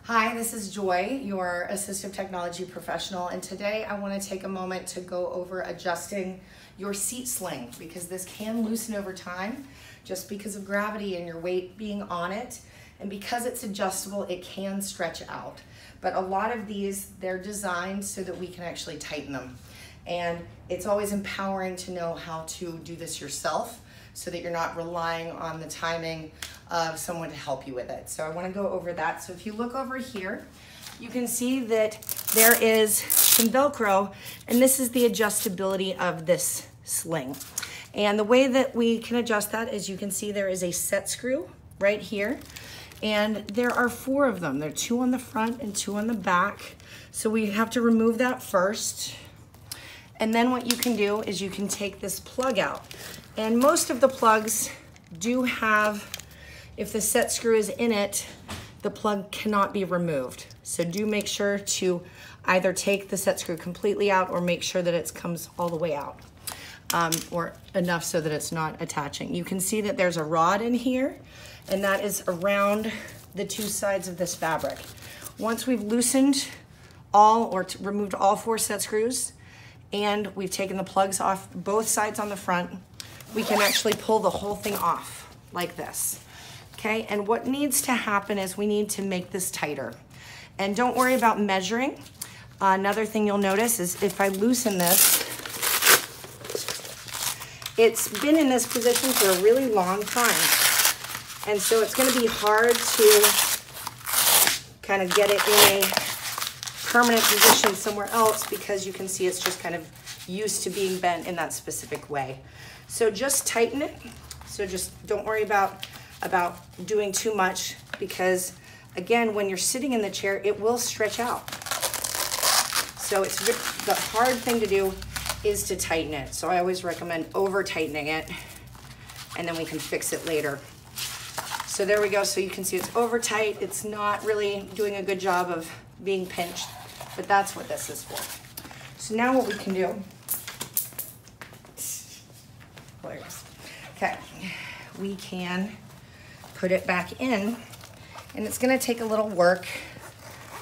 Hi, this is Joy, your assistive technology professional, and today I want to take a moment to go over adjusting your seat sling because this can loosen over time just because of gravity and your weight being on it, and because it's adjustable it can stretch out. But a lot of these, they're designed so that we can actually tighten them, and it's always empowering to know how to do this yourself so that you're not relying on the timing of someone to help you with it. So I want to go over that. So if you look over here, you can see that there is some Velcro, and this is the adjustability of this sling. And the way that we can adjust that is, you can see there is a set screw right here, and there are 4 of them. There are 2 on the front and 2 on the back. So we have to remove that first. And then what you can do is you can take this plug out. And most of the plugs do have, if the set screw is in it, the plug cannot be removed. So do make sure to either take the set screw completely out or make sure that it comes all the way out, or enough so that it's not attaching. You can see that there's a rod in here, and that is around the 2 sides of this fabric. Once we've loosened all or removed all 4 set screws, and we've taken the plugs off both sides on the front, we can actually pull the whole thing off like this. Okay, and what needs to happen is we need to make this tighter. And don't worry about measuring. Another thing you'll notice is if I loosen this, it's been in this position for a really long time. And so it's gonna be hard to kind of get it in a permanent position somewhere else, because you can see it's just kind of used to being bent in that specific way. So just tighten it. So just don't worry about doing too much, because again, when you're sitting in the chair, it will stretch out. So it's the hard thing to do is to tighten it. So I always recommend over tightening it, and then we can fix it later. So there we go. So you can see it's over tight. It's not really doing a good job of being pinched, but that's what this is for. So now what we can do, okay, we can put it back in, and it's gonna take a little work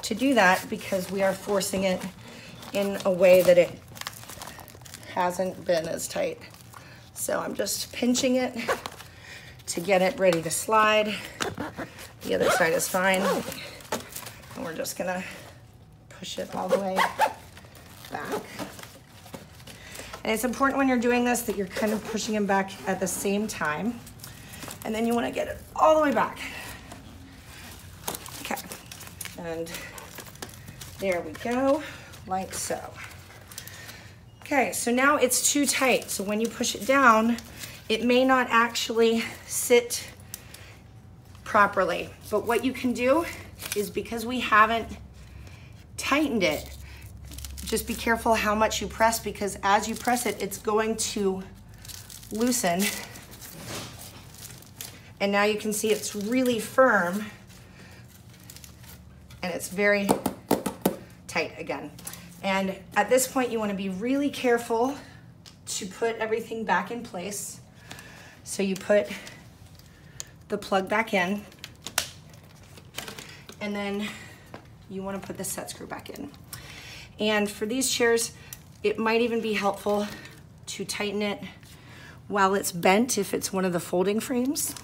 to do that because we are forcing it in a way that it hasn't been as tight. So I'm just pinching it to get it ready to slide. The other side is fine. And we're just gonna push it all the way back. And it's important when you're doing this that you're kind of pushing them back at the same time. And then you want to get it all the way back. Okay, and there we go, like so. Okay, so now it's too tight. So when you push it down, it may not actually sit properly. But what you can do is, because we haven't tightened it, just be careful how much you press, because as you press it, it's going to loosen. And now you can see it's really firm, and it's very tight again. And at this point, you want to be really careful to put everything back in place. So you put the plug back in, and then you want to put the set screw back in. And for these chairs, it might even be helpful to tighten it while it's bent if it's one of the folding frames,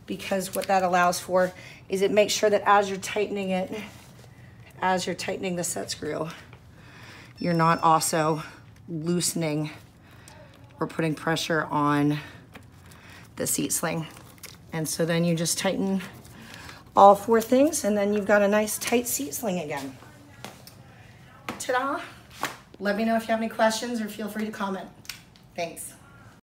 because what that allows for is it makes sure that as you're tightening it, as you're tightening the set screw, you're not also loosening or putting pressure on the seat sling. And so then you just tighten all 4 things, and then you've got a nice tight seat sling again. Ta-da! Let me know if you have any questions, or feel free to comment. Thanks.